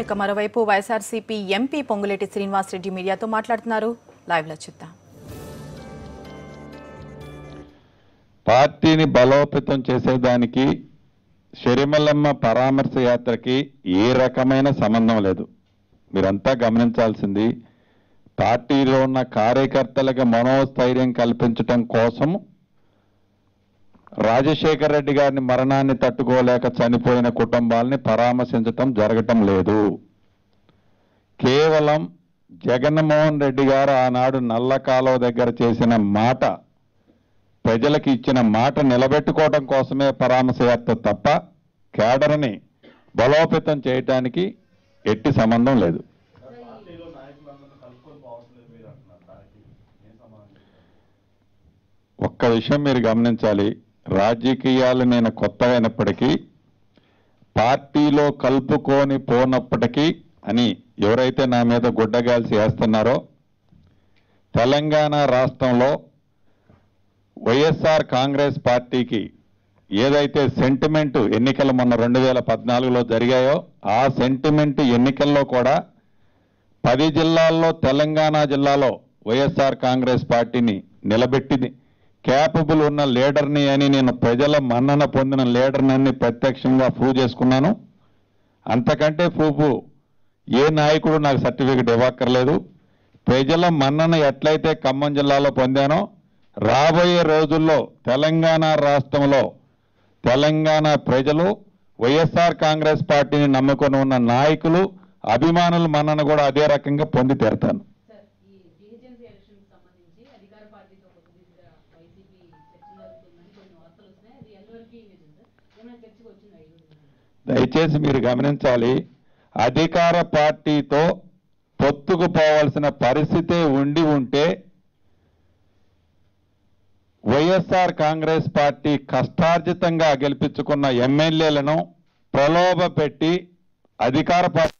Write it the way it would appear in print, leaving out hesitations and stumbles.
ఇక మరోవైపు వైఎస్ఆర్సీపీ ఎంపీ పొంగులేటి శ్రీనివాసరెడ్డి మీడియాతో మాట్లాడుతున్నారు. లైవ్ లో చూద్దాం. పార్టీని బలోపేతం చేసేదానికి షర్మిలమ్మ పరామర్శ యాత్రకి ఏ రకమైన సంబంధం లేదు. మీరంతా గమనించాల్సింది పార్టీలో ఉన్న కార్యకర్తలకు మనోస్థైర్యం కల్పించడం కోసం రాజశేఖర్ రెడ్డి గారిని మరణాన్ని తట్టుకోలేక చనిపోయిన కుటుంబాలని పరామర్శించటం జరగటం లేదు. కేవలం జగన్మోహన్ రెడ్డి గారు ఆనాడు నల్ల కాలువ దగ్గర చేసిన మాట, ప్రజలకు ఇచ్చిన మాట నిలబెట్టుకోవడం కోసమే పరామర్శ యాత్ర తప్ప కేడర్ని బలోపేతం చేయటానికి ఎట్టి సంబంధం లేదు. ఒక్క విషయం మీరు గమనించాలి. రాజకీయాలు నేను కొత్తగా అయినప్పటికీ పార్టీలో కలుపుకొని పోనప్పటికీ అని ఎవరైతే నా మీద గుడ్డగాల్సి వేస్తున్నారో, తెలంగాణ రాష్ట్రంలో వైఎస్ఆర్ కాంగ్రెస్ పార్టీకి ఏదైతే సెంటిమెంట్ ఎన్నికలు మొన్న 2014లో జరిగాయో ఆ సెంటిమెంట్ ఎన్నికల్లో కూడా 10 జిల్లాల్లో తెలంగాణ జిల్లాలో వైఎస్ఆర్ కాంగ్రెస్ పార్టీని నిలబెట్టింది. క్యాపబుల్ ఉన్న లీడర్ని అని నేను ప్రజల మన్నన పొందిన లీడర్ని ప్రత్యక్షంగా ప్రూవ్ చేసుకున్నాను. అంతకంటే ప్రూఫ్ ఏ నాయకుడు నాకు సర్టిఫికెట్ ఇవ్వక్కర్లేదు. ప్రజల మన్నన ఎట్లయితే ఖమ్మం జిల్లాలో పొందానో రాబోయే రోజుల్లో తెలంగాణ రాష్ట్రంలో తెలంగాణ ప్రజలు వైఎస్ఆర్ కాంగ్రెస్ పార్టీని నమ్ముకొని ఉన్న నాయకులు అభిమానుల మన్నన కూడా అదే రకంగా పొంది తీరుతాను. దయచేసి మీరు గమనించాలి, అధికార పార్టీతో పొత్తుకు పోవాల్సిన పరిస్థితే ఉండి ఉంటే వైఎస్ఆర్ కాంగ్రెస్ పార్టీ కష్టార్జితంగా గెలిపించుకున్న ఎమ్మెల్యేలను ప్రలోభ పెట్టి అధికార పార్టీ